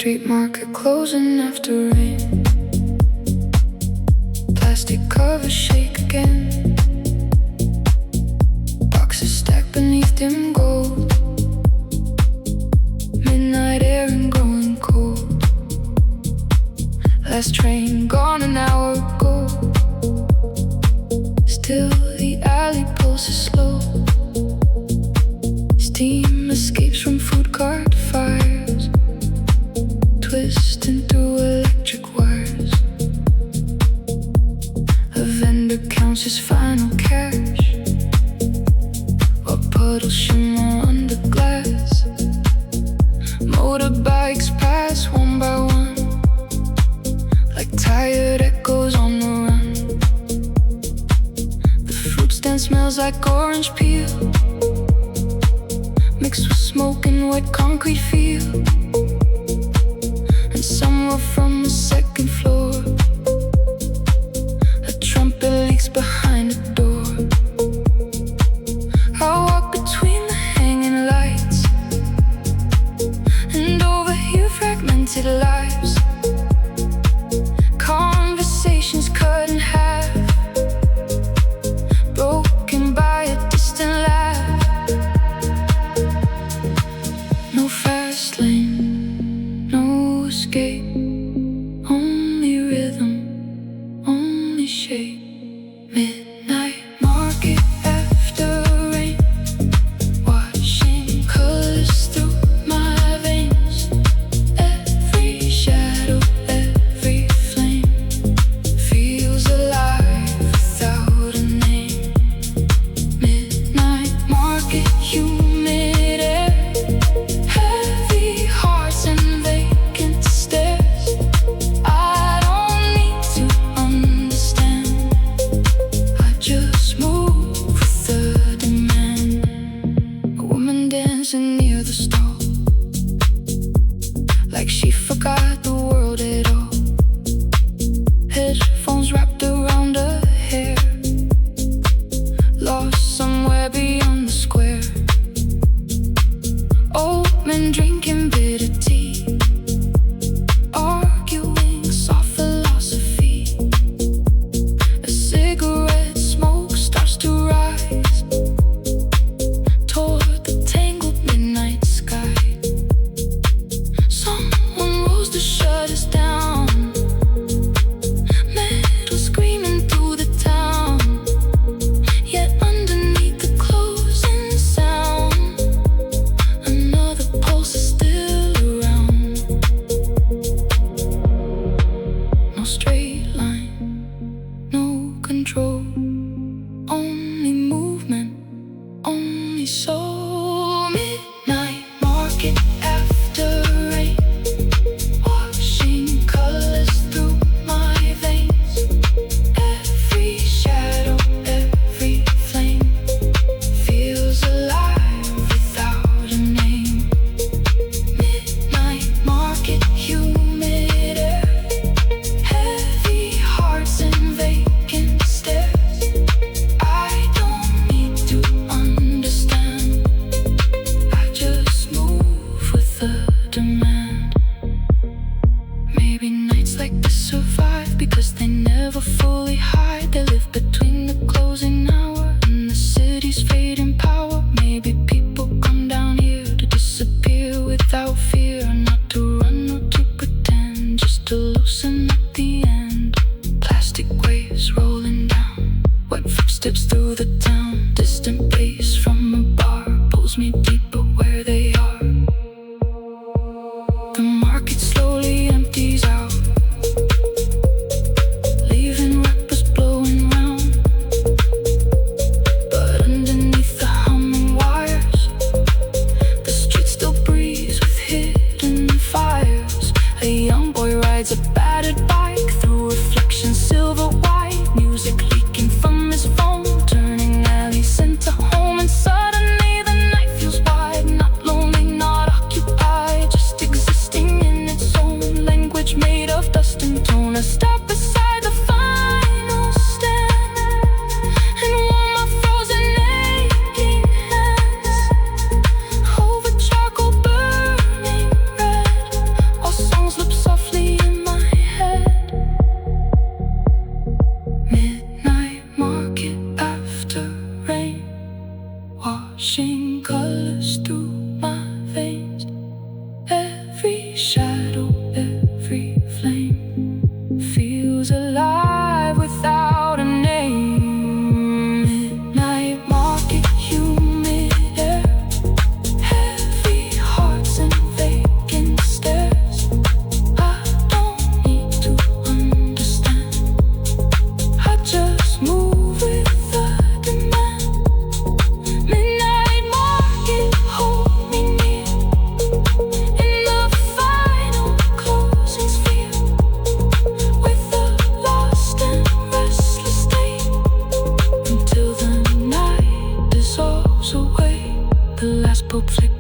street market closing after rain. Plastic covers shake again. Boxes stacked beneath dim gold. Midnight air and growing cold. Last train gone an hour ago. Still the alley pulses slow. Steam escapes from food cart fires, twisting through electric wires. A vendor counts his final cash, while puddles shimmer under glass. Motorbikes pass one by one, like tired echoes on the run. The fruit stand smells like orange peel, mixed with smoke and wet concrete field. And somewhere from the second floor, a trumpet leaks behind the door. I walk between the hanging lights and overhear fragmented lives. Conversations cut in half, broken by a distant laugh. No fast lane, no escape, only rhythm, only shape. Midnight market after rain, washing colors through my veins. Every shadow, every flame feels alive without a name. Midnight market, humid air, heavy hearts and vacant stares. I don't need to understand, I just move with the demand. A woman dancing near the stall, like she forgot the world at all. Headphones wrapped around her hair, lost somewhere beyond the square. Old men drinking bitter tea, arguing soft philosophy. A cigarette smoke starts to rise toward the tangled midnight sky. Someone rolls the shutters down, metal screaming through the town. Yet underneath the closing sound, another pulse is still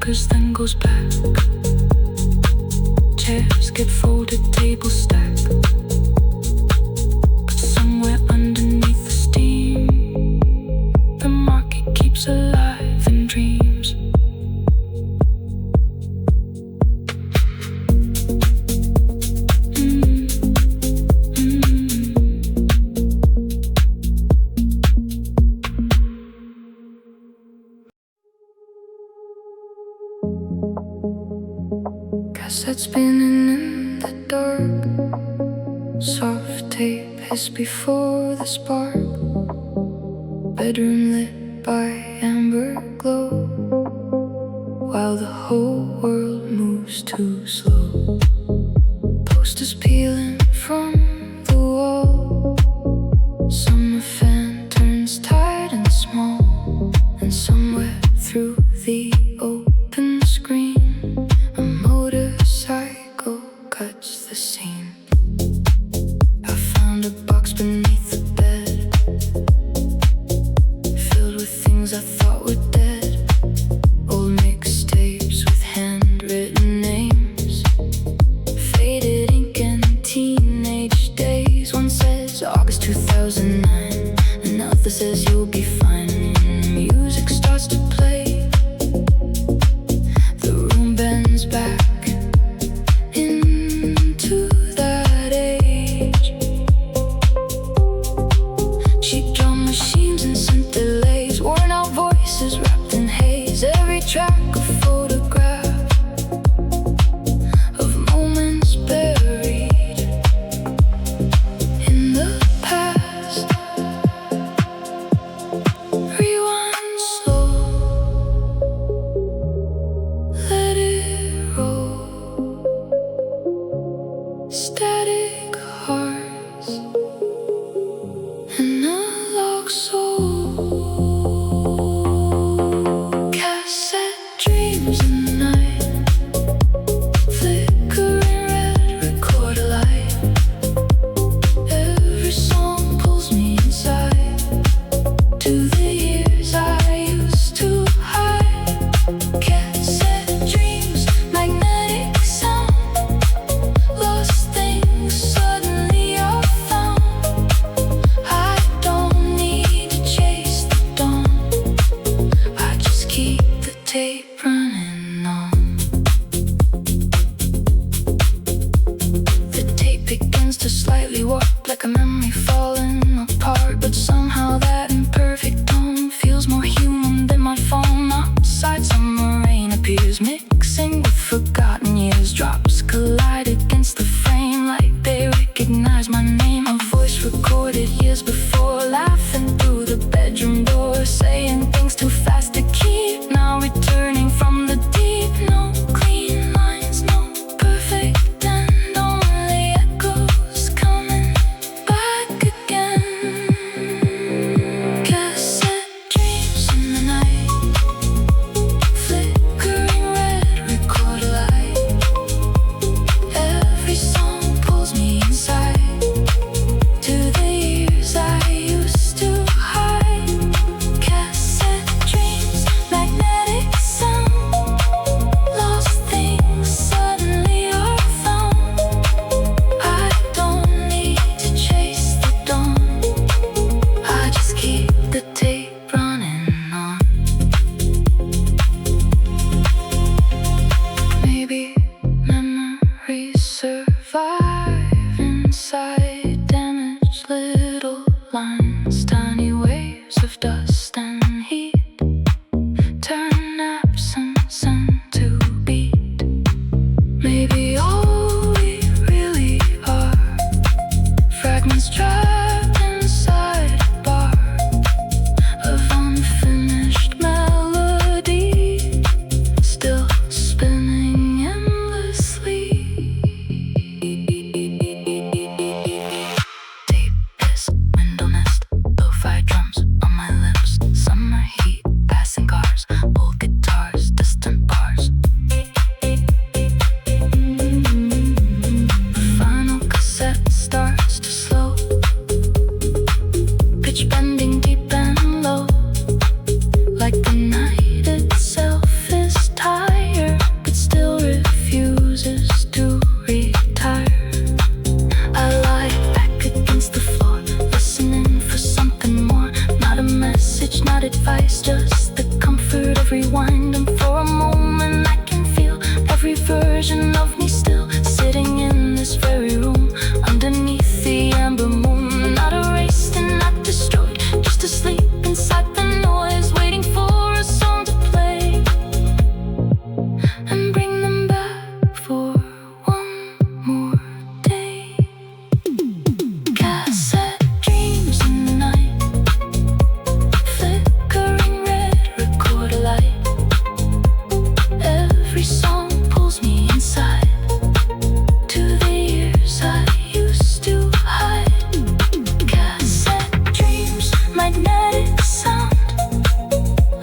focus, then goes back. Chairs get folded, tables stack. But somewhere underneath the steam, the market keeps alive in dreams. Cassettes spinning in the dark. Soft tape hissed before the spark. Bedroom lit by amber glow, while the whole world moves too slow. Posters peeling from the wall. Summer fan turns tight and small, and somewhere through the open screen, a motorcycle cuts the scene. I found a box beneath the bed, filled with things I thought were dead. Old mixtapes with handwritten names, faded ink and teenage days. One says August 2009, another says you'll be fine. Music starts to play, the room bends back into that age. Cheap drum machines and synth delays, worn out voices wrapped in haze. Every track a photograph of moments buried in the past. Rewind slow, let it roll. Static hearts, analog soul. Cassette dreams in the night, flickering red record light. Every song pulls me inside to the years I used to hide. Cassette dreams, magnetic sound, lost things suddenly are found. I don't need to chase the dawn, I just keep the tape running on. The tape begins to slightly warp, like a memory falling apart. But somehow that imperfect tone feels more human than my phone. Outside summer rain appears, mixing with forgotten years. Drops collide against the frame like they recognize my name. A voice recorded years before, laughing through the bedroom door, saying things too fast to keep. Now returning from the deep, no clean lines, no perfect end, only echoes coming back again. version of me still sitting in this very room, underneath the amber moon. Not erased and not destroyed, just asleep inside the noise, waiting for a song to play and bring them back for one more day. Cassette dreams in the night, flickering red recorder light. Every song pulls me inside to the years I used to hide. Cassette dreams, magnetic sound,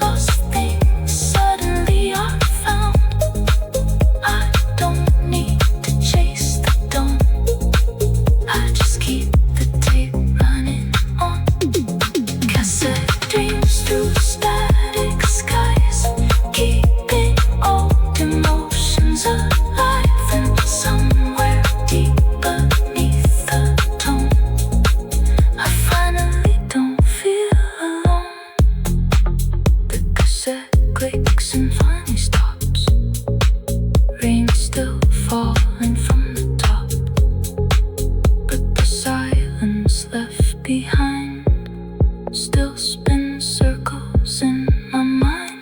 lost things suddenly are found. I don't need to chase the dawn, I just keep the tape running on. Cassette dreams through static skies, keeping old emotions alive. And somewhere deep beneath the tone, I finally don't feel alone. The cassette clicks and finally stops, rain still falling from the top, but the silence left behind still spins circles in my mind.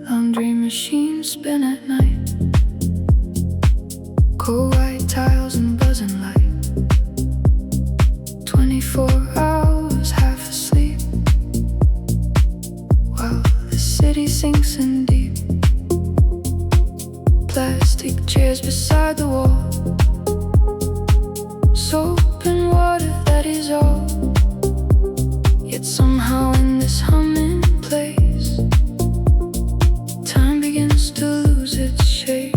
Laundry machines spin at night, cold white tiles and buzzing light. 24 hours half asleep, while the city sinks in deep. Plastic chairs beside the wall, soap and water, that is all. Yet somehow in this humming place, time begins to lose its shape.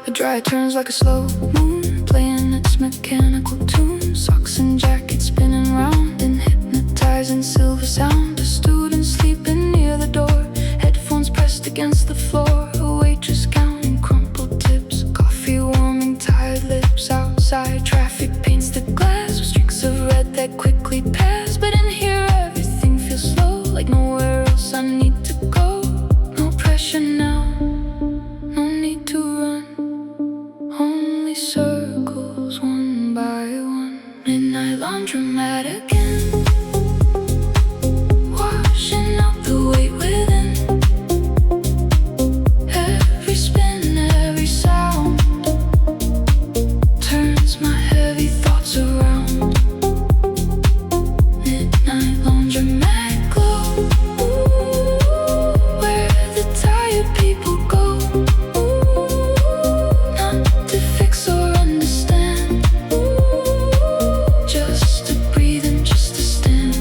The dryer turns like a slow moon, playing its mechanical tune. Socks and jackets spinning round in hypnotizing silver sound. A student sleeping near the door, headphones pressed against the floor. A waitress counting crumpled tips, coffee warming tired lips. Outside traffic paints the glass with streaks of red that quickly pass. But in here everything feels slow, like nowhere else I need to go. No pressure now, no need to run, only circles one by one. Midnight laundromat again, washing out the weight within. Every spin, every sound turns my heavy thoughts around. Midnight laundromat glow, where the tired people go, not to fix or understand, just to breathe and just to stand.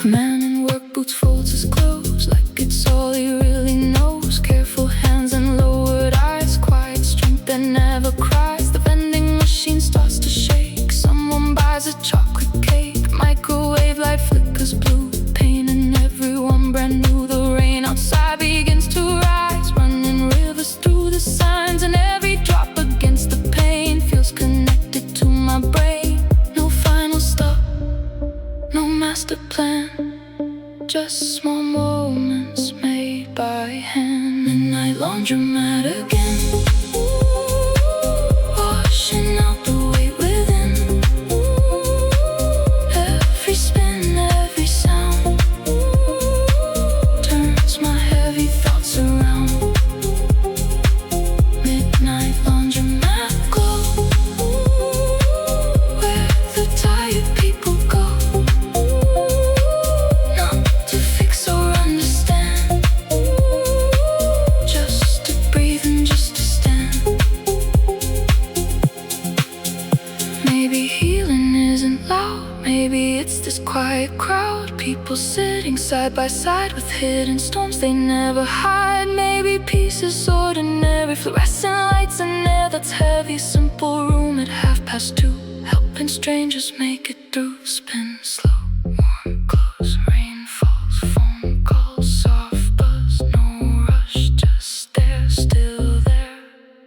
A man in work boots folds his clothes like it's all he really knows. Careful hands and lowered eyes, quiet strength that never cries. The vending machine starts to shake, someone buys a chocolate cake. Microwave light flickers blue, pain in everyone brand new. The rain outside begins to rise, running rivers through the signs. And every drop against the pane feels connected to my brain. No final stop, no master plan, just small moments made by hand. Midnight laundromat again, washing out the weight within. Every spin, every sound turns my heavy thoughts around. Midnight laundromat glow, where the tired people go, not to fix or understand, just to breathe and just to stand. Maybe healing isn't loud, maybe it's this quiet crowd. People sitting side by side with hidden storms they never hide. Maybe peace is ordinary, fluorescent lights in air that's heavy. Simple room at 5:30. has to, helping strangers make it through. Spin slow, warm clothes, rain falls, phone calls, soft buzz, no rush, just there, still there.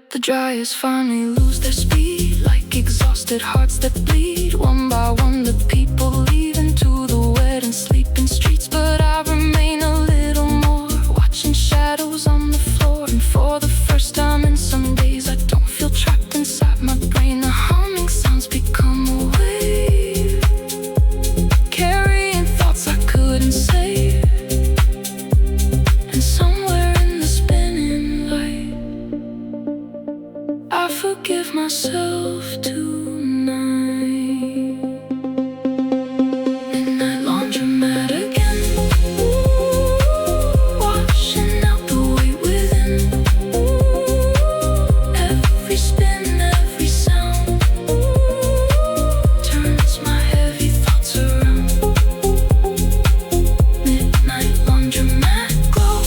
The dryers finally lose their speed, like exhausted hearts that bleed. One by one the people leave into the wet and sleeping streets, but I remain a little more, watching shadows on the floor. And for the first time in some days, I don't feel trapped inside my brain. The humming sounds become a wave, carrying thoughts I couldn't say. And somewhere in the spinning light, I forgive myself tonight. Midnight laundromat again, washing out the weight within. Every spin, every sound turns my heavy thoughts around. Midnight laundromat glow,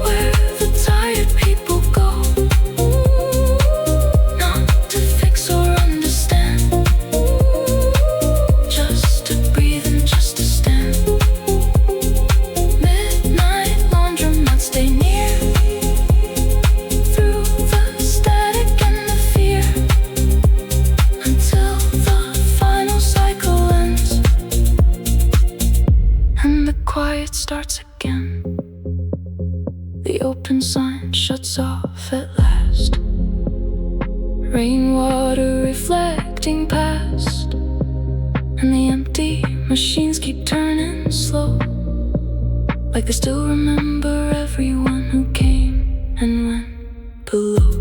where the tired people go, not to fix or understand, just to breathe and just to stand. Midnight laundromat, stay near, through the static and the fear, until the final cycle ends and the quiet starts again. The open sign shuts off at last, rainwater reflecting past, and the empty machines keep turning slow, like they still remember everyone who came and went below.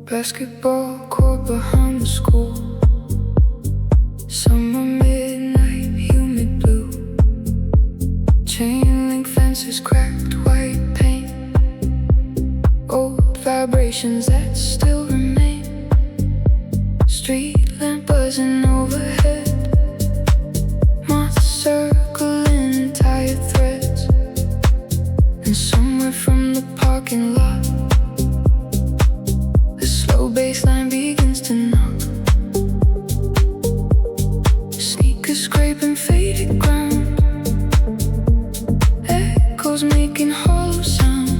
Basketball court behind the school, summer midnight, humid blue. Chain link fences, cracked white paint, old vibrations that still remain. Street lamp buzzing overhead, moths circling tired threads. And somewhere from the parking lot, baseline begins to knock. Sneakers scraping faded ground, echoes making hollow sound.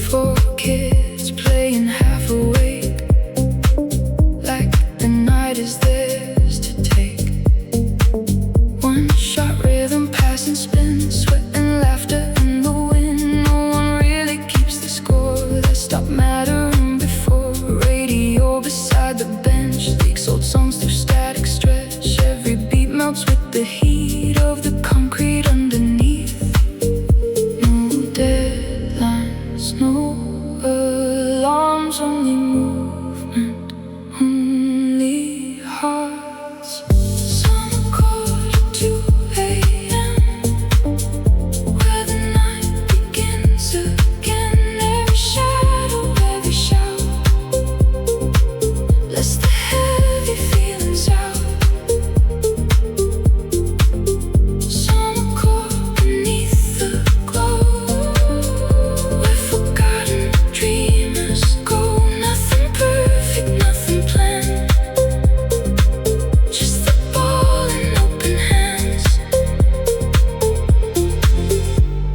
Four kids playing half awake, like the night is theirs to take. One shot rhythm passing spin, sweat and laughter in the wind. No one really keeps the score, that stopped mattering. Beside the bench, leaks old songs through static stretch. Every beat melts with the heat of the concrete underneath. No deadlines, no alarms, only movement, only hearts. Summer quarter 2 a.m., where the night begins again. Every shadow, every shout, lets the heavy feelings out. Summer court beneath the glow, where forgotten dreamers go. Nothing perfect, nothing planned, just the ball in open hands.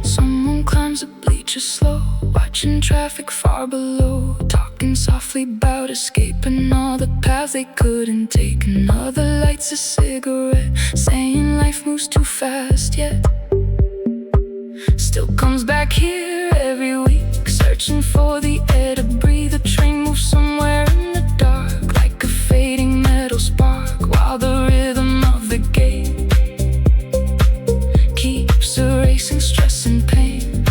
Someone climbs a bleacher slow, watching traffic far below, talking softly about escaping all the paths they couldn't take. Another lights a cigarette, saying life moves too fast, yet still comes back here every week, searching for the air to breathe. A train moves somewhere in the dark, like a fading metal spark, while the rhythm of the gate keeps erasing stress and pain.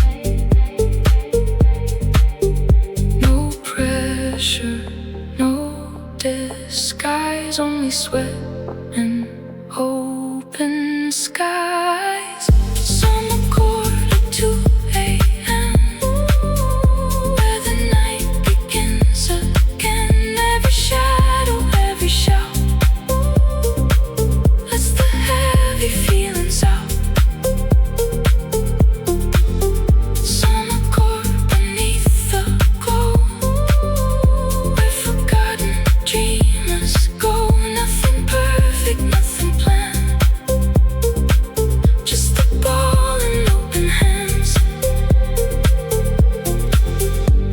sweat and open skies. Summer quarter to 2 a.m., where the night begins again. Every shadow, every shout lets the heavy feelings out. Summer court beneath the glow, where forgotten dreamers go. Nothing perfect, nothing planned, just the ball in open hands.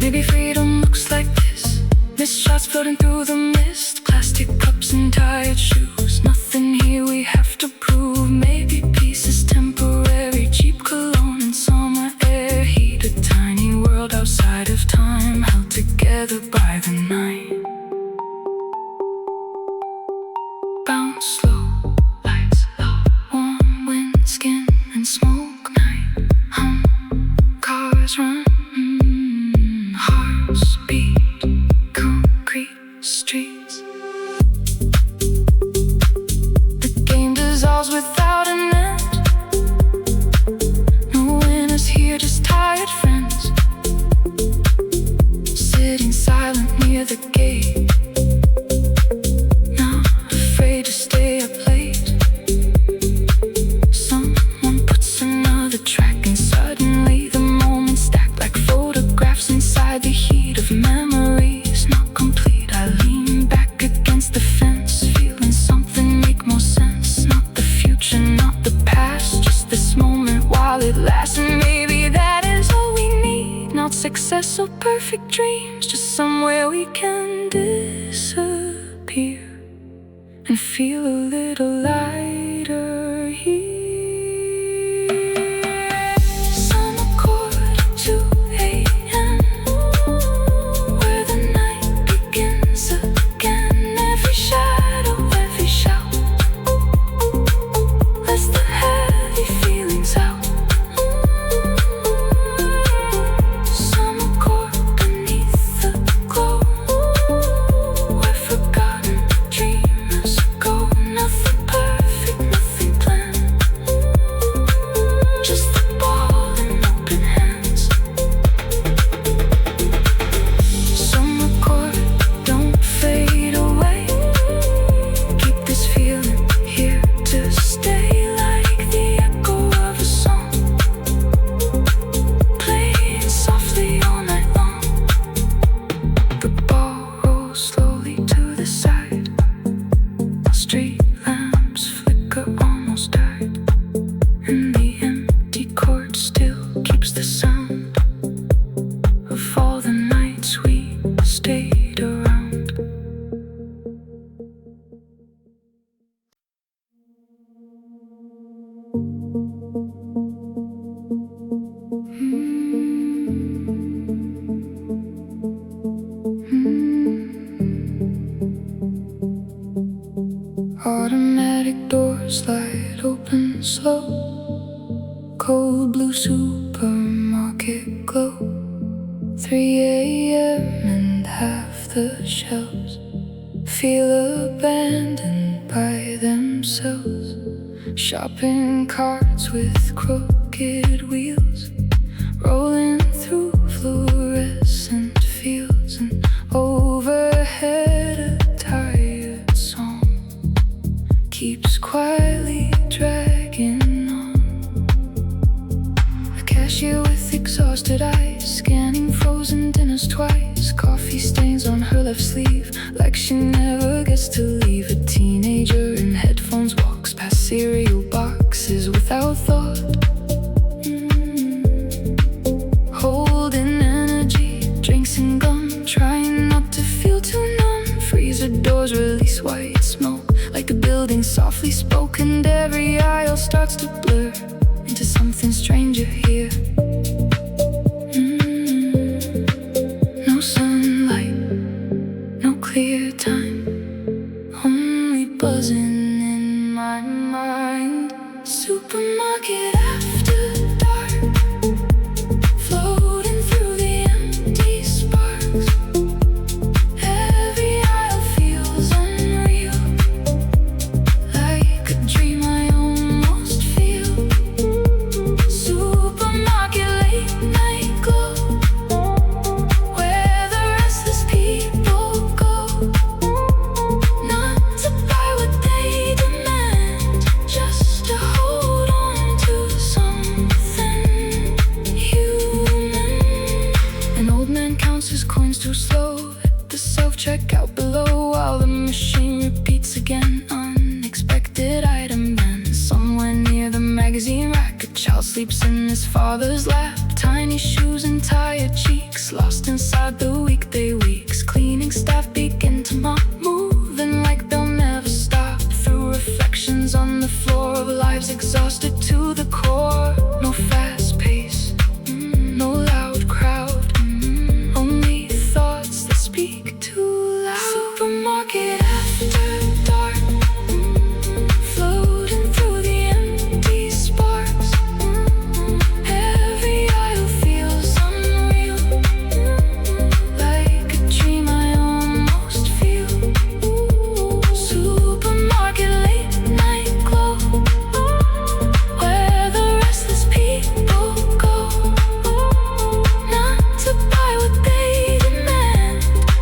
Maybe freedom looks like this: missed shots floating through the mist, plastic cups and tired shoes. Nothing here we have to prove. Maybe peace is temporary, cheap cologne and summer air. Heat a tiny world outside of time, held together by the night. Bounce slow, lights low, warm wind, skin and smoke. Night hum, cars run, hearts beat, concrete streets. The game dissolves without an end. No winners here, just tired friends, sitting silent near the gate, not afraid to stay up late. Someone puts another track and suddenly the moments stack like photographs inside the heat of memories not complete. I lean back against the fence, feeling something make more sense. Not the future, not the past, just this moment while it lasts. And maybe that is all we need. Not success or perfect dreams, just somewhere we can disappear and feel a little lighter here. Summer quarter to 2 a.m., where the night begins again. Every shadow, every shout lets the heavy feelings out. Summer court beneath the glow, where forgotten dreamers go. Nothing perfect, nothing planned, just the ball in open hands. Summer court, don't fade away. Keep this feeling here to stay, like the echo of a song, playing softly all night long. The ball rolls slowly to the side, street lamps flicker almost died, and the empty court still keeps the sound of all the nights we stayed around. Automatic doors slide open slow, cold blue supermarket glow. 3 a.m. and half the shelves feel abandoned by themselves. Shopping carts with crooked wheels rolling through fluorescent fields, and overhead a tired song keeps quietly dragging on. A cashier with exhausted eyes scanning frozen dinners twice. Coffee stains on her left sleeve, like she never gets to leave. A teenager in headphones walks past cereal boxes without thought, holding energy, drinks and gum, trying not to feel too numb. Freezer doors release white smoke, like the building softly spoke, and every aisle starts to blur into something stranger here. No sunlight, no clear time, only buzzing in my mind. Supermarket after dark, floating through the empty sparks. Every aisle feels unreal, counts his coins too slow. At the self-checkout below, while the machine repeats again. Unexpected item then. Somewhere near the magazine rack, a child sleeps in his father's lap. Tiny shoes and tired cheeks, lost inside the weekday weeks. Cleaning staff begin to mop, moving like they'll never stop. Through reflections on the floor of lives exhausted to the core. No fast pace, no loud crowd, only thoughts that speak too loud. Supermarket after dark, floating through the empty sparks. Every aisle feels unreal, like a dream I almost feel. Supermarket late night glow, where the restless people go. Not to buy what they demand,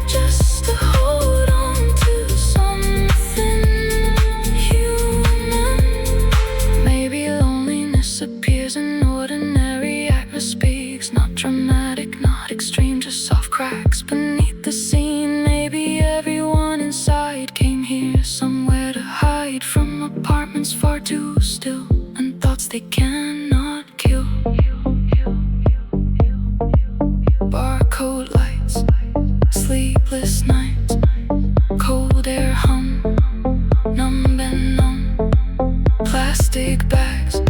just to hold on to something human. Maybe loneliness appears in ordinary atmospheres. Not dramatic, not extreme, just soft cracks beneath the scene. Maybe everyone inside came here somewhere to hide from apartments far too still and thoughts they cannot kill. Barcode lights, sleepless nights, cold air hum, numb and numb. Plastic bags,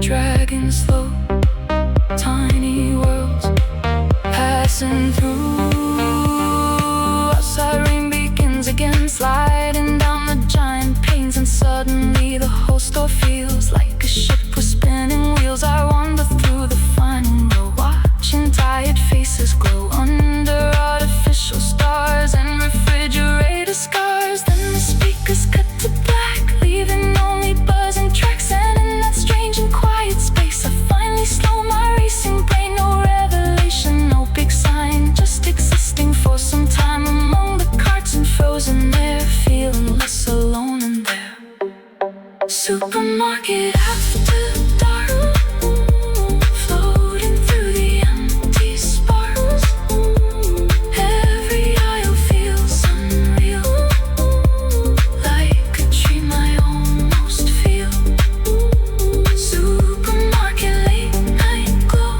dragging slow, tiny worlds passing through. Outside rain begins again, sliding down the giant panes, and suddenly the whole store feels like a ship with spinning wheels. I wander through the final row, watching tired faces glow under artificial stars and refrigerator scars. Then the speakers cut to black, leaving only buzzing tracks. And in that strange and quiet space, I finally slow my racing brain. No revelation, no big sign, just existing for some time among the carts and frozen air, feeling less alone in there. Supermarket after dark, floating through the empty sparks. Every aisle feels unreal, like a dream I almost feel. Supermarket late night glow,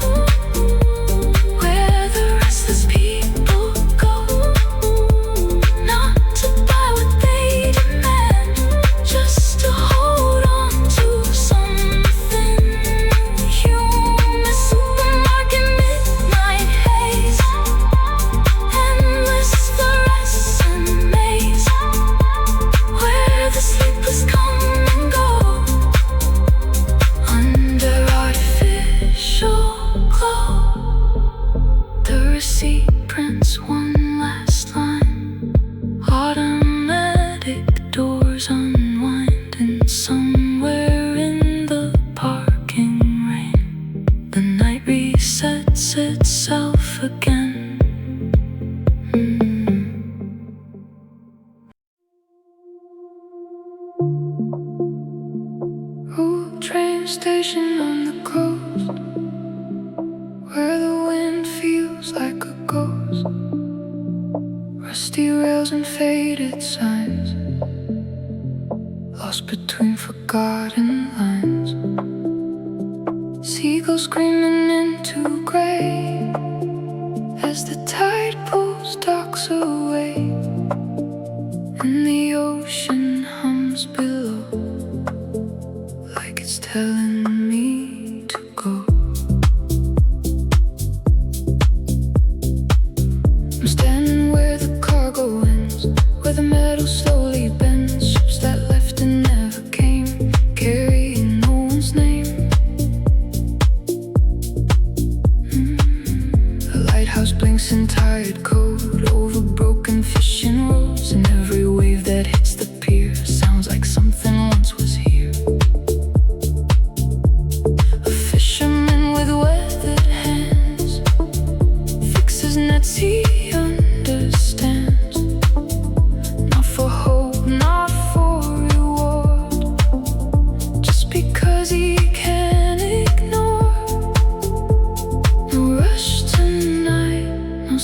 where the restless people go. Not to buy what they demand, just to hold on to something human. Supermarket midnight haze, endless fluorescent maze, where the sleepless come and go under artificial glow. The receipt prints one last line, automatic doors unwind, and somewhere in the parking rain, the night resets itself again. Old train station on the coast, where the wind feels like a ghost. Rusty rails and faded signs, lost between forgotten lines. Seagulls screaming into gray as the tide pulls docks away, and the ocean hums below like it's telling me to go. I'm standing where the cargo ends, where the metal slowly bends. Ships that left and never came, carrying no one's name. A lighthouse blinks in tired code over broken fishing roads, and every wave that hits the pier sounds like something once was here. A fisherman with weathered hands fixes nets he understands, not for hope, not for reward, just because he can't ignore. No rush tonight, no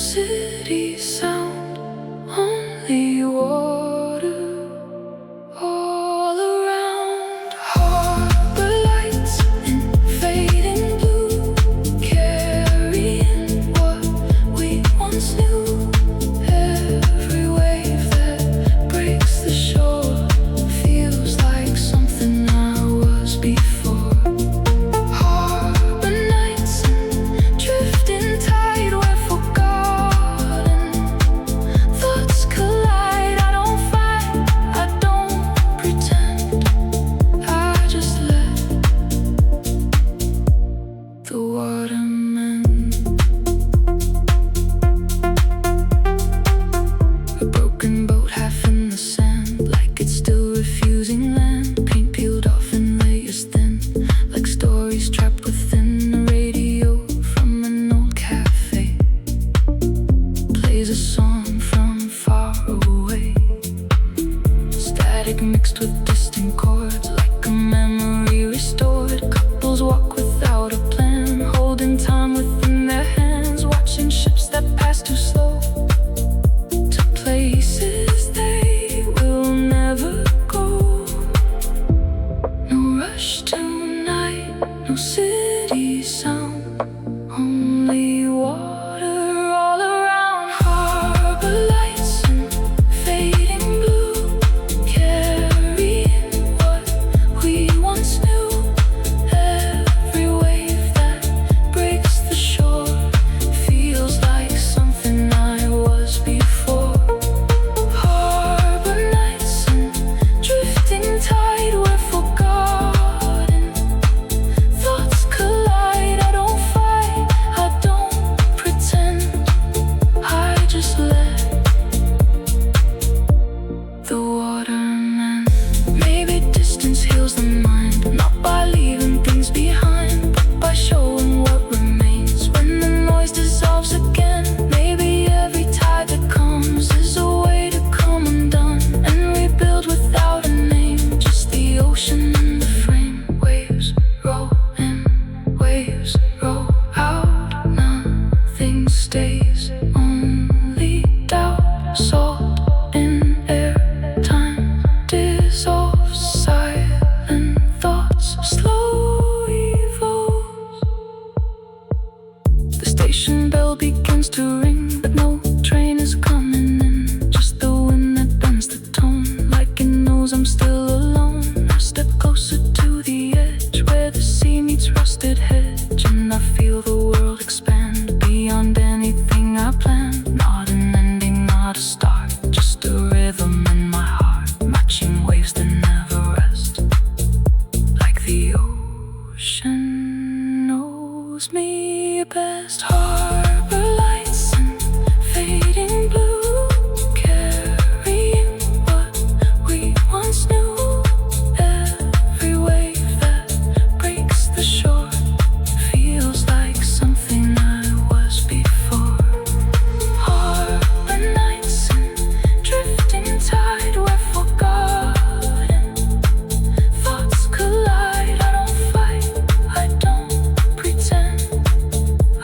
stays only doubt, salt in air. Time dissolves, silent thoughts slow evolve. The station bell begins to ring, but no train is coming in. Just the wind that bends the tone, like it knows I'm still alone. I step closer to the edge, where the sea meets rusted hedge, and I feel the world expand beyond anything I planned. Not an ending, not a start, just a rhythm in my heart, matching waves that never rest. Like the ocean knows me best. Harbor lights and fading blue, carrying what we once knew. Every wave that breaks the shore feels like something I was before. Harbor nights and drifting tide, we're forgotten. Thoughts collide, I don't fight, I don't pretend.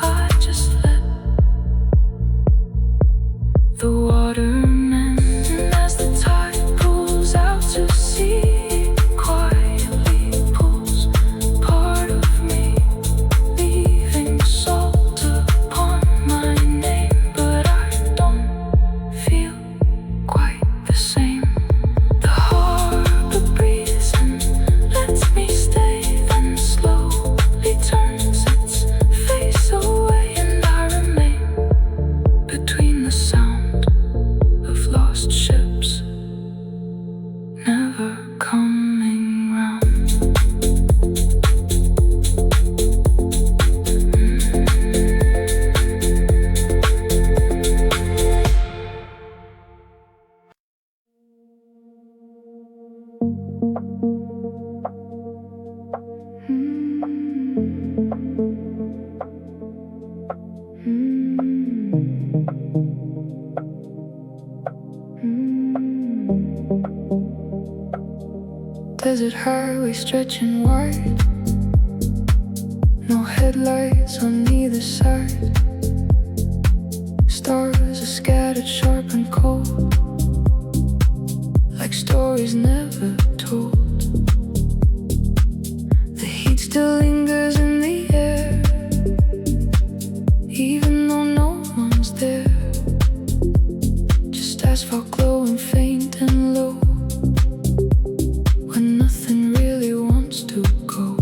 I just let the water mend. And as the tide pulls out to sea, it quietly pulls part of me, leaving salt upon my name. But I don't feel quite the same. The harbor breathes and lets me stay, then slowly turns its face away, and I remain between the sound of lost ships never coming round. Desert highway stretching wide, no headlights on either side. Stars are scattered sharp and cold, like stories never told. The heat still lingers in the air, even though no one's there. Just asphalt glowing faint and low, when nothing really wants to go.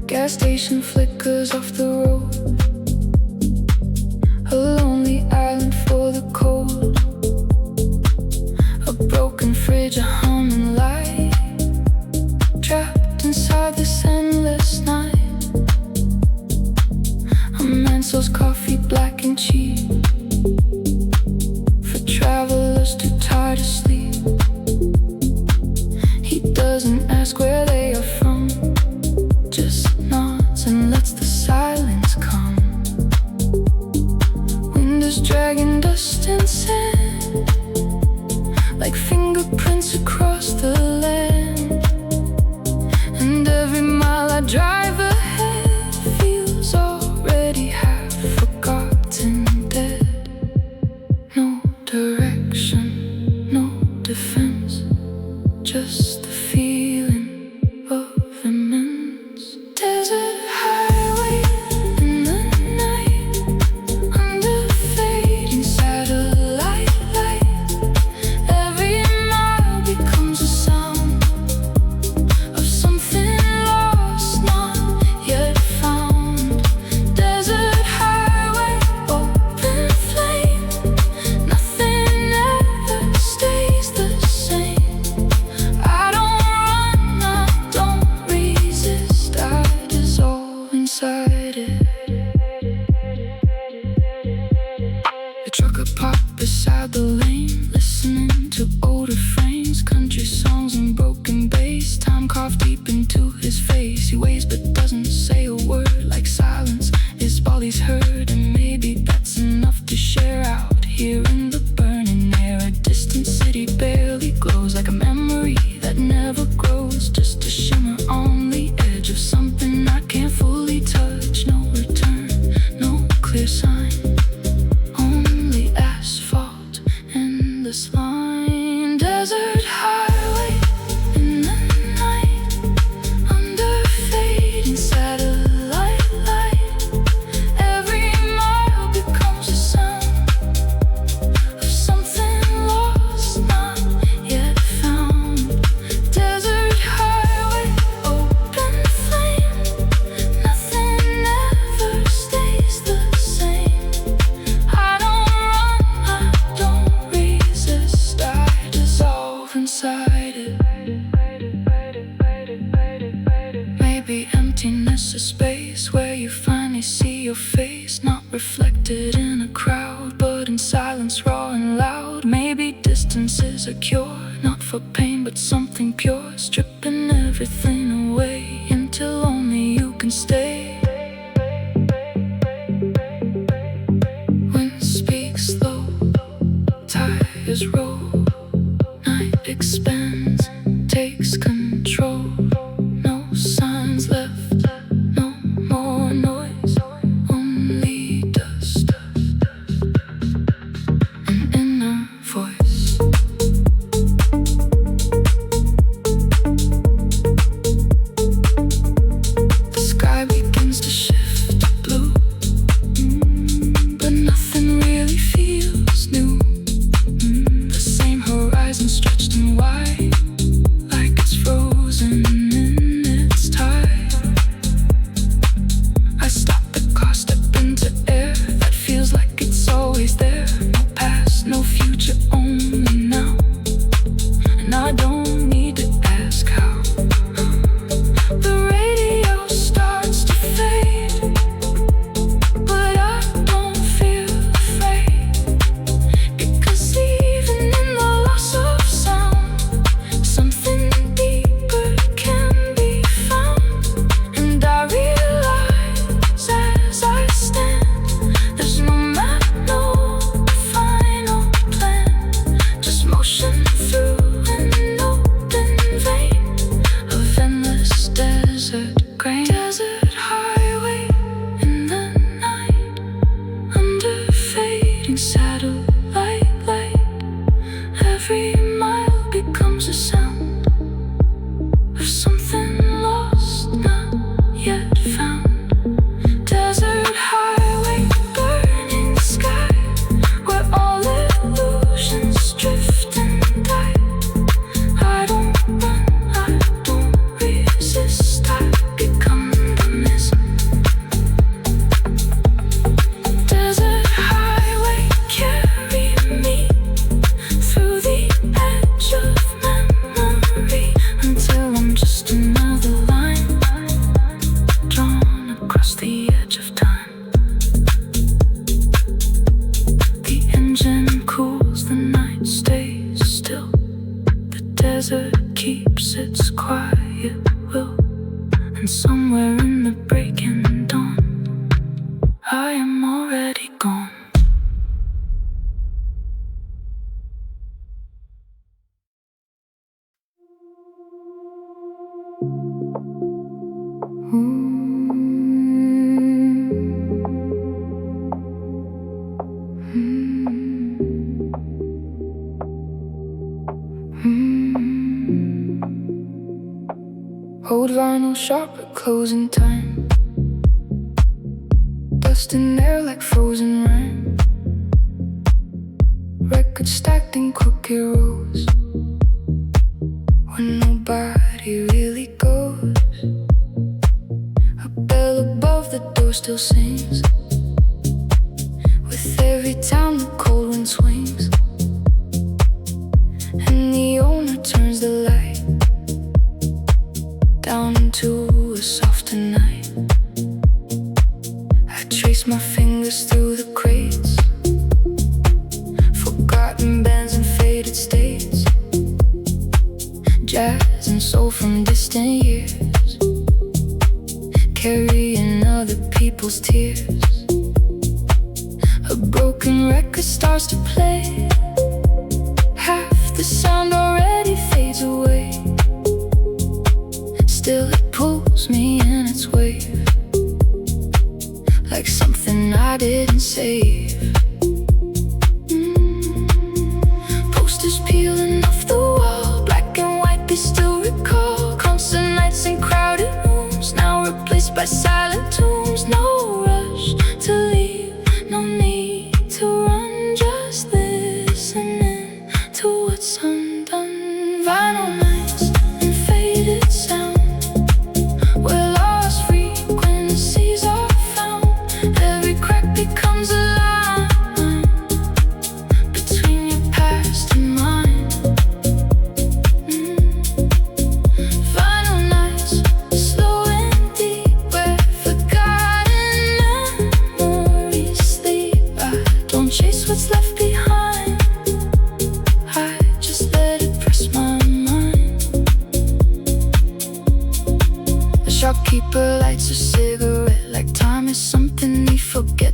Gas station flickers off the road, a lonely island for the cold. A broken fridge, a humming light, trapped inside this endless night. A man sells coffee black and cheap for travelers too tired to sleep. He doesn't ask where they are from, just nods and lets the silence come. Wind is dragging dust and sand, like fingerprints across the land. And every mile I drive ahead feels already half forgotten, dead. No direction, no defense, just the feeling of immense. Desert highway in the night, under fading satellite light. Every mile becomes a sound of something lost, not only see your face, not reflected in a crowd, but in silence raw and loud. Maybe distance is a cure, not for pain but something pure, stripping everything away until only you can stay. Wind speaks low, tires roll, night expands, takes control. No signs left, no more noise, only dust, an inner voice. The sky begins to shift to blue, but nothing really feels new. The same horizon stretched and wide, like it's frozen in its tide. I stop the car, step into air that feels like it's always there. No past, no future, only now. And I don't need to ask how. The radio starts to fade, but I don't feel afraid, because even in the loss of sound, something deeper can be found. And I realize as I stand, there's no map, no final plan, just motion through an open vein of endless desert grain. Desert highway in the night, under fading satellite light. Every mile becomes a sound of something lost, not yet found. Desert highway, burning sky, where all illusions drift and die. I don't run, I don't resist, I become the mist. Desert highway, carry me through the edge of memory, until I'm just another line drawn across the edge of time. The engine cools, the night stays still, the desert keeps its quiet will, and somewhere in the breaking dawn, I am already gone. Old vinyl shop at closing time, dust in there like frozen rime. Records stacked in crooked rows, where nobody really goes. A bell above the door still sings, with every time the cold wind swings, and the owner turns the light down into a softer night. I trace my fingers through the crates, forgotten bands and faded states, jazz and soul from distant years, carrying other people's tears. A broken record starts to play, half the sound already fades away. Still it pulls me in its wave, like something I didn't save. Posters peeling off the wall, black and white they still recall. Concert nights in crowded rooms, now replaced by silent tombs. No rush to leave, no need to run, just listening to what's undone. Vinyl nights and faded sound, where lost frequencies are found. Every crack becomes a line between your past and mine. Vinyl nights, slow and deep, where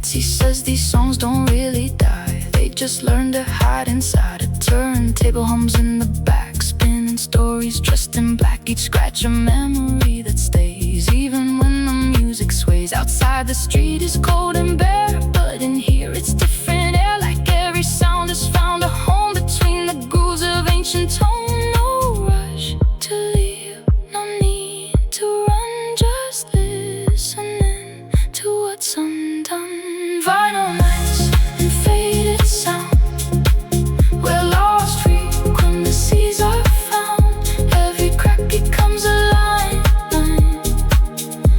beats. He says these songs don't really die, they just learn to hide inside a turntable. Hums in the back, spinning stories dressed in black. Each scratch a memory that stays, even when the music sways. Outside the street is cold and bare, but in here it's different air. Like every sound has found a home between the grooves of ancient tone. No rush to leave, no need to run, just listening to what's undone. Vinyl nights and faded sound, we're lost frequencies are found. Every crack becomes a line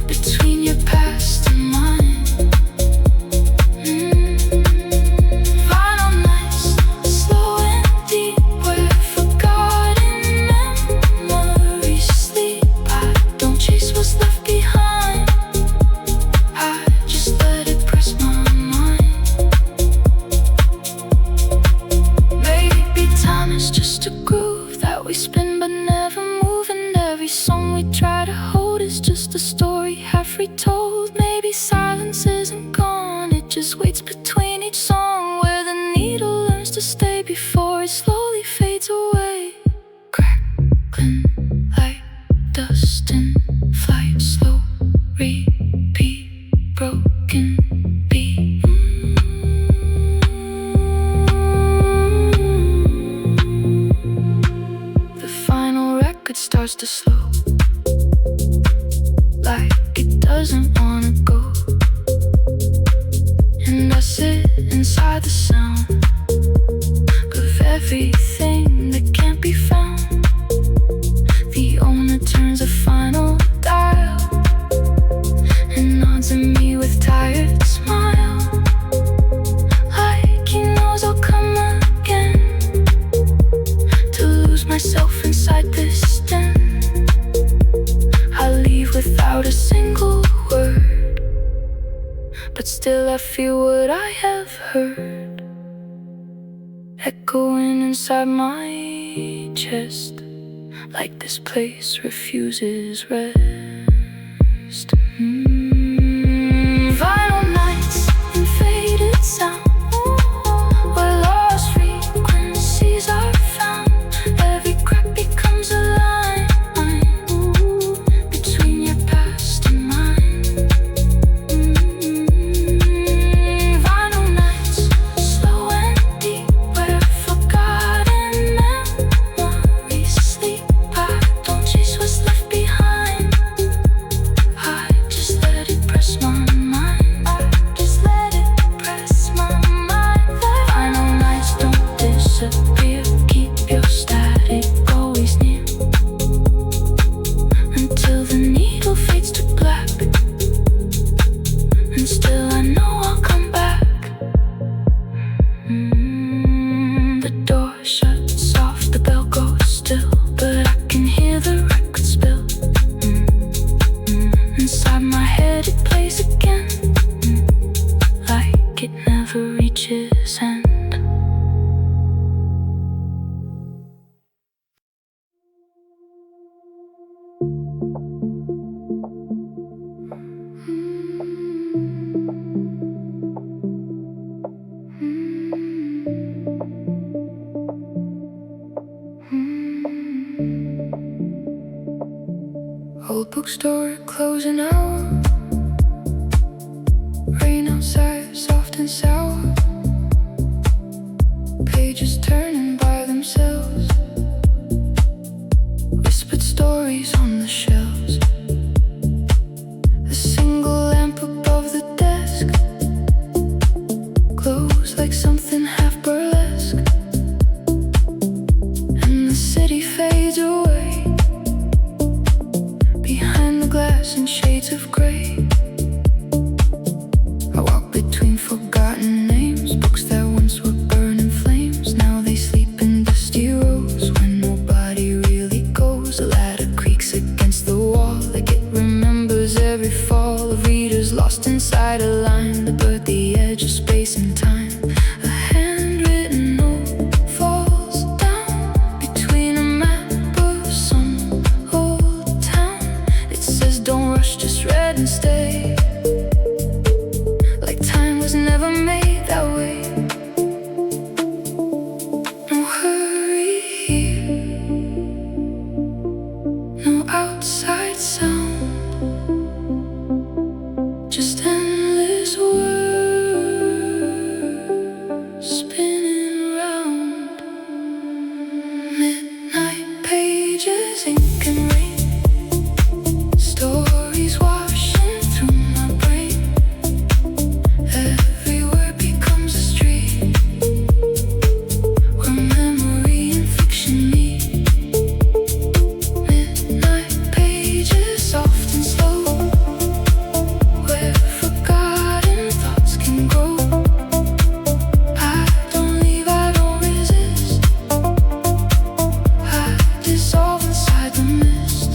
between your past and mine. Vinyl nights, slow and deep, where forgotten memories sleep. I don't chase what's left behind, I just let it press my mind. Maybe time is just a groove that we spin but never move, and every song we try to hold is just a story half retold. Maybe silence isn't gone, it just waits between each song, where the needle learns to stay before it slowly fades away. Crackling like dust in flight, slow repeat, broken beat. The final record starts to slow, like it doesn't wanna go. And I sit inside the sound of everything that can't be found. The owner turns a final dial and nods at me with tired smile, like he knows I'll come again, to lose myself inside this den. I leave without a single word, but still I feel what I have heard, echoing inside my chest, like this place refuses rest. Vinyl nights and faded sound, where lost frequencies are found. Every crack becomes a line between your past and mine. Vinyl nights, slow and deep, where forgotten memories sleep. I don't chase what's left behind, I just let it press my mind. I just let it press my mind. Vinyl nights don't disappear, keep your static always near, until the needle fades to black, and still I know I'll come back. The door shuts off, the bell goes still, but I can hear the record spill. Inside my head it plays again, like it never reaches end. Old bookstore closing hour, rain outside soft and sour, pages turning by themselves, whispered stories on the shelves. A single lamp above the desk glows like something half burlesque, and the city fades away behind the glass in shades of gray. I walk between forgotten names, books that once were burning flames. Now they sleep in dusty rows where nobody really goes. A ladder creaks against the wall like it remembers every fall of readers lost inside a line that blurred the edge of space and time. A handwritten note falls down between a map of some old town. It says don't rush, just read and stay, like time was never made that way. No hurry here, no outside sound, just endless words spinning round. Midnight pages, ink and rain, stories washing through my brain. Every word becomes a street where memory and fiction meet. Midnight pages, soft and slow, where forgotten thoughts can grow. I don't leave, I don't resist, I dissolve inside the mist.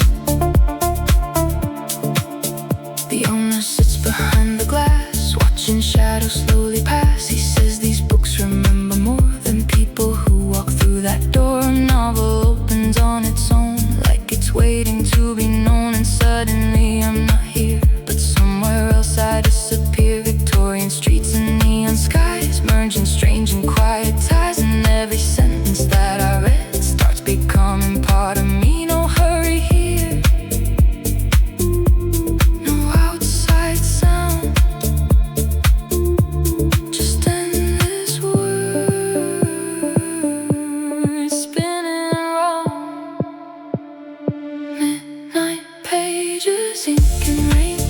The owner sits behind the glass, watching shadows slowly pass. He says these books remember more than people who walk through that door. A novel opens on its own, like it's waiting to be known. And suddenly I'm not here, but somewhere else I disappear. Victorian streets and neon skies merging strange and quiet ties. And every sentence that I read starts becoming part of me. No hurry here, no outside sound, just endless words spinning round. Midnight pages, ink and rain,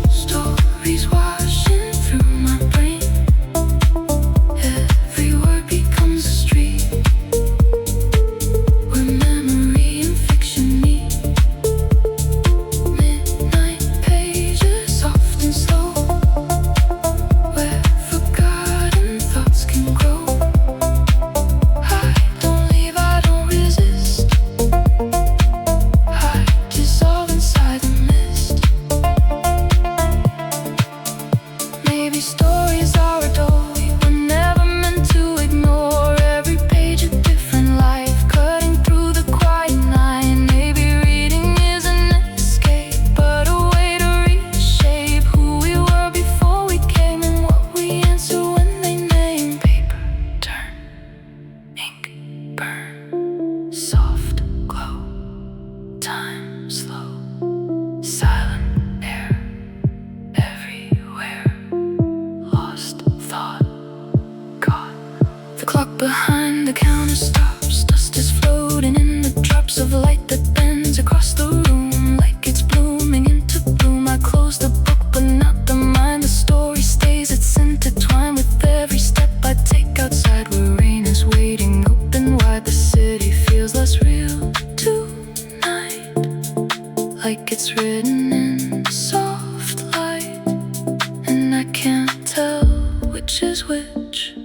stories washing through my brain. Every word becomes a street where memory and fiction meet. Midnight pages, soft and slow, where forgotten thoughts can grow. I don't leave, I don't resist, I dissolve inside the mist. Maybe stories are a door we were never meant to ignore. Every page a different life, cutting through the quiet night. Maybe reading isn't an escape, but a way to reshape who we were before we came, and what we answer when they name. Paper turn, ink burn, soft glow, time slow, silent air everywhere, lost thought gone. The clock behind the counter stops, dust is floating in the drops of light that bends across the room like it's blooming into bloom. I close the book but not the mind, the story stays, it's intertwined with every step I take outside where rain is waiting open wide. The city feels less real tonight, like it's written in soft light, and I can't tell which is which,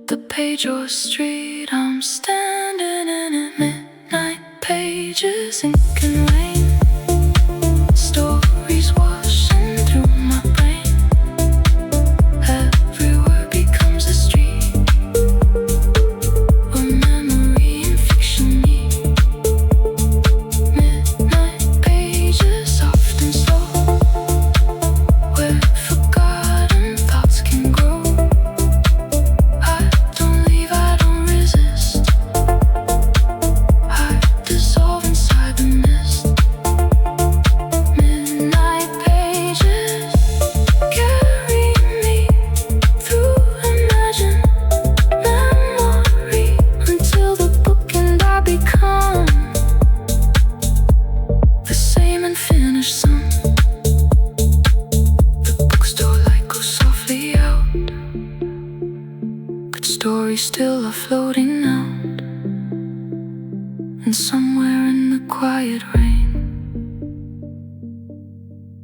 the page or street I'm standing in. At midnight pages, ink and rain, stories washing through my brain. Every word becomes a street where memory and fiction meet. Midnight pages, soft and slow, where forgotten thoughts can grow. I don't leave, I don't resist, I dissolve inside the mist. Midnight pages carry me through imagined memory until the book and I become the same and finish some. The bookstore light goes softly out, but stories still are floating out. And somewhere in the quiet rain,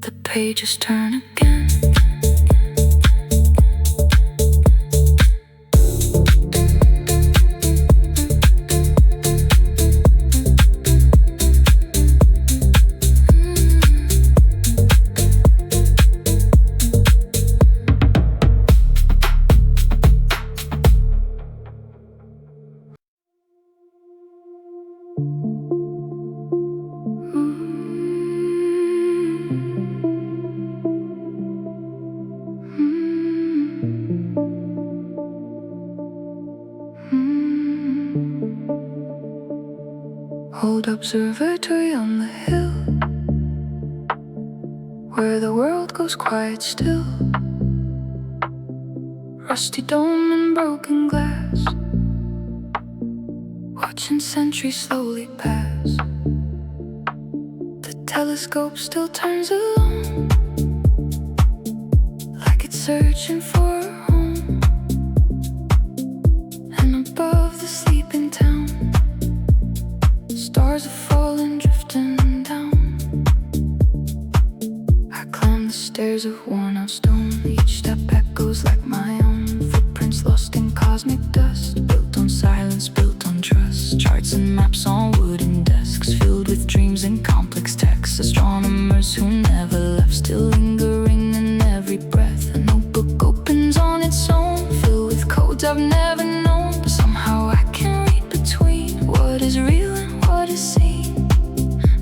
the pages turn again. old observatory on the hill, where the world goes quiet still. Rusty dome and broken glass, watching centuries slowly pass. The telescope still turns alone, like it's searching for a home. And above the sleeping town, stars are falling, drifting down. I climb the stairs of worn-out stone, each step echoes like my own. Footprints lost in cosmic dust, built on silence, built on trust. Charts and maps on wooden desks, filled with dreams and complex texts. Astronomers who never left, still lingering in every breath. A notebook opens on its own, filled with codes I've never known. But somehow I can read between what is real and what is seen.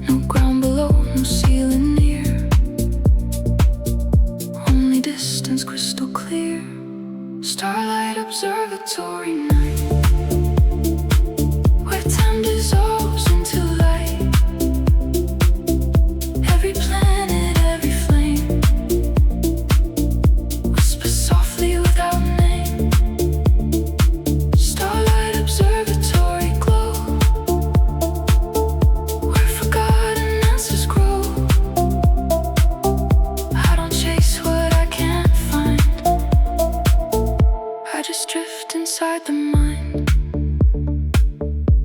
No ground below, no ceiling near, only distance crystal clear. Starlight observatory night, where time dissolves into light. Every planet, every flame, whispers softly without name. Starlight observatory glow, where forgotten answers grow. I don't chase what I can't find, I just drift inside the mind.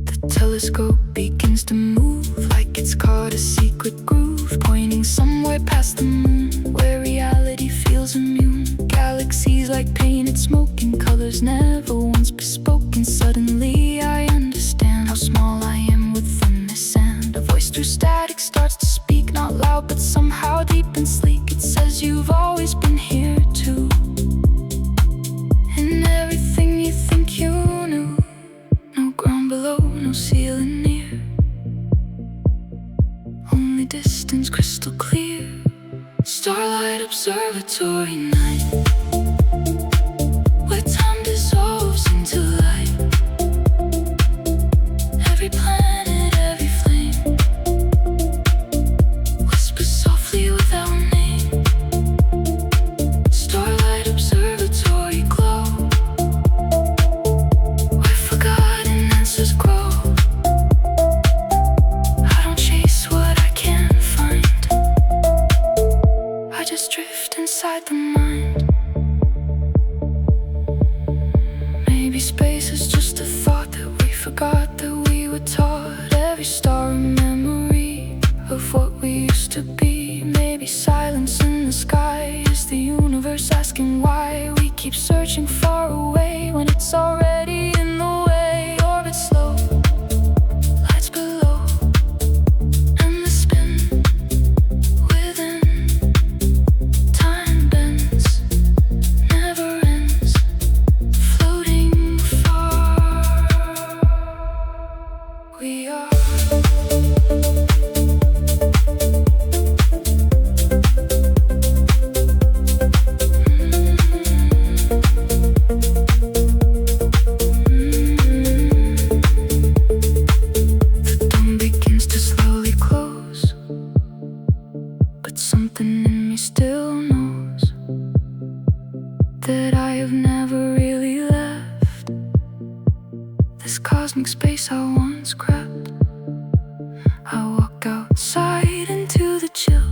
The telescope begins to move, like it's caught a secret groove, pointing somewhere past the moon, where reality feels immune. Galaxies like painted smoke in colors never once bespoken. Suddenly I understand how small I am within this sand. A voice through static starts to speak, not loud but somehow deep and sleek. It says you've always been here too, and everything you think you knew. No ground below, no ceiling near, only distance crystal clear. Starlight observatory night, where time dissolves into light. Every planet, every flame, whispers softly without name. Starlight observatory glow, where forgotten answers grow. I don't chase what I can't find, I just drift inside the mind. Maybe space is just a thought that we forgot that we were taught. Every star a memory of what we used to be. Maybe silence in the sky is the universe asking why we keep searching far away when it's already in the way. Orbit slow, lights below, and the spin within. Time bends, never ends, floating far. We are the dome begins to slowly close, but something in me still knows that I have never really left this cosmic space I once crept. I walk outside into the chill.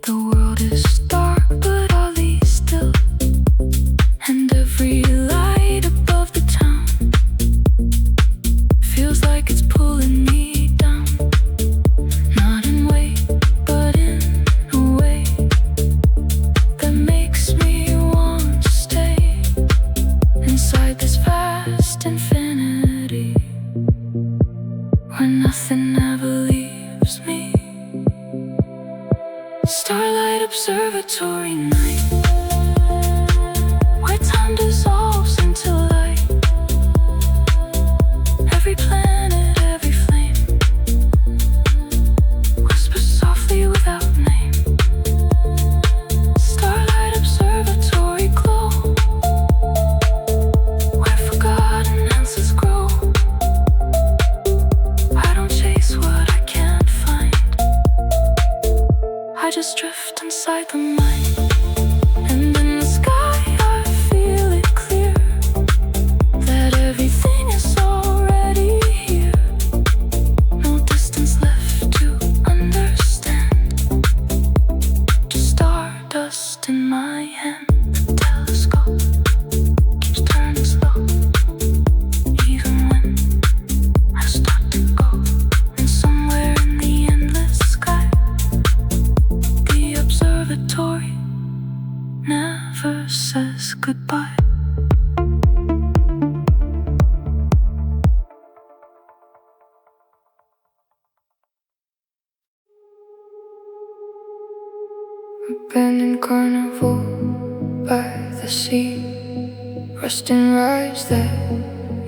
The world is dark but oddly still, and every light above the town feels like it's pulling me down. Not in weight, but in a way that makes me want to stay inside this vast infinity, where nothing ever leaves me. Starlight observatory night, where time dissolves into light. Every planet, every flame, whispers softly without name. Starlight observatory glow, where forgotten answers grow. I don't my hand. The telescope keeps turning slow, even when I start to go. And somewhere in the endless sky, the observatory never says goodbye. Abandoned carnival by the sea, rusting rides that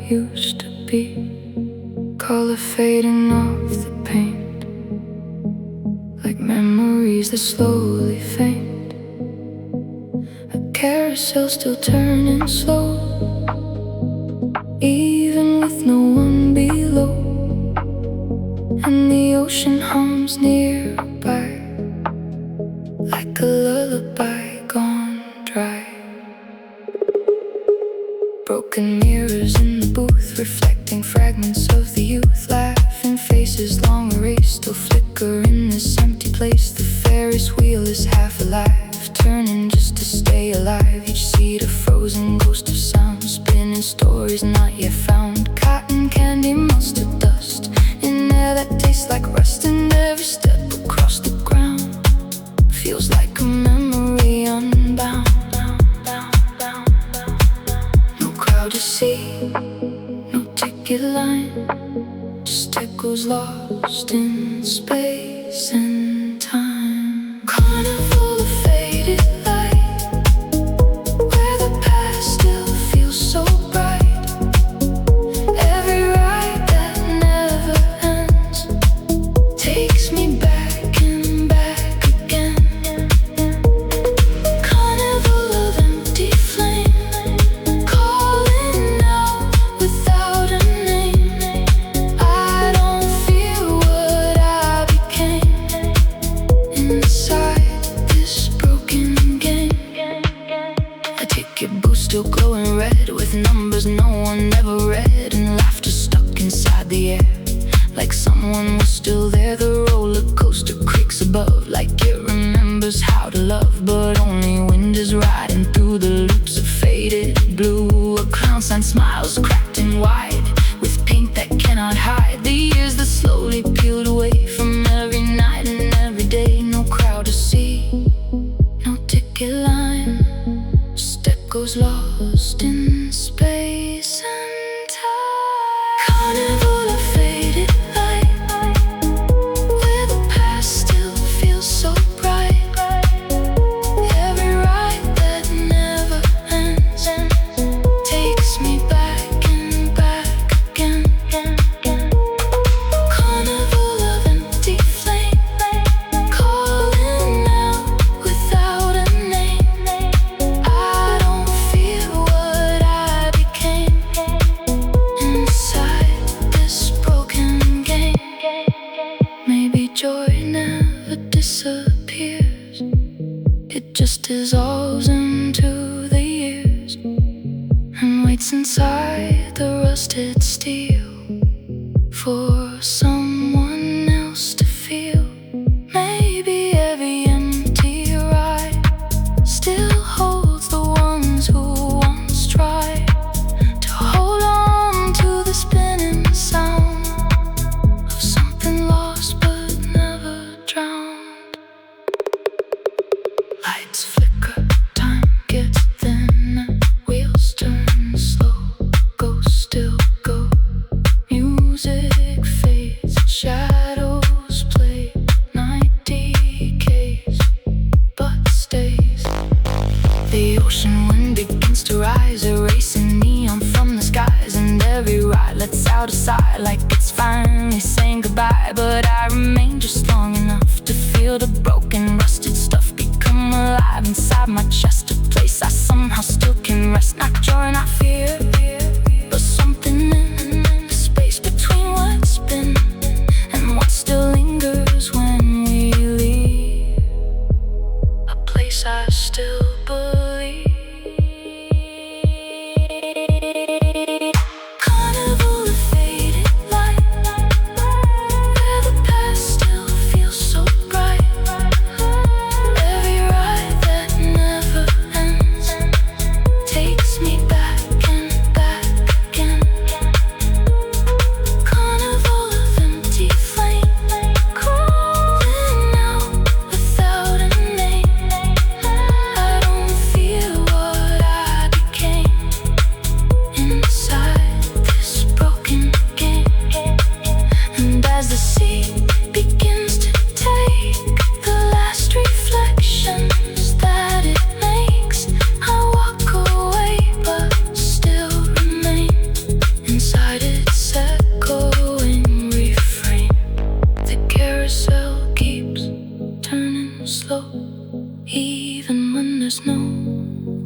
used to be, color fading off the paint, like memories that slowly faint. A carousel still turning slow, even with no one below, and the ocean hums nearby, like a lullaby gone dry. Broken mirrors in the booth, reflecting fragments of the youth. Laughing faces long erased, still flicker in this empty place. The Ferris wheel is half alive, turning just to stay alive. Each seat a frozen ghost of sound, spinning stories not yet found. Cotton candy, mustard dust, in air that tastes like rust. And every step across the ground feels like a memory unbound. No crowd to see, no ticket line, just echoes lost in space and time. Carnival of faded light, where the past still feels so bright. Every ride that never ends takes me back and back again. Carnival of empty flame, calling out without a name. I don't feel what I became inside this broken game. A ticket booth still glowing red, with numbers no one ever read, and laughter stuck inside the air, like someone was still there. The roller coaster creaks above, like it remembers how to love, but only wind is riding through the loops of faded blue. A clown sign smiles cracked and wide, with paint that cannot hide the years that slowly peeled away from every night and every day. No crowd to see, no ticket line, just echoes lost in space and time. Carnival of faded light, where the past still feels so bright. Every ride that never ends takes me back and back again. Carnival of empty flame, calling out without a name. I don't feel what I became inside this broken game. Maybe joy never disappears, it just dissolves into the years, and waits inside the rusted steel for someone else to feel. Maybe every empty ride still holds the ones who once tried to hold on to the spinning sound of something lost but never drowned. Lights flicker, time gets thinner, wheels turn slow, ghosts still go. Music fades, shadows play, night decays but stays. The ocean wind begins to rise, erasing neon from the skies, and every ride lets out a sigh, like it's finally saying goodbye. But I remain just long enough to feel the broken, rusted stuff become alive inside my chest, a place I somehow still can rest. Not joy, not fear, but something in the space between what's been and what still lingers when we leave, a place I still believe. Carnival of faded light, where the past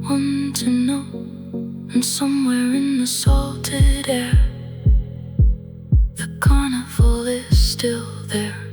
one to know. And somewhere in the salted air, the carnival is still there.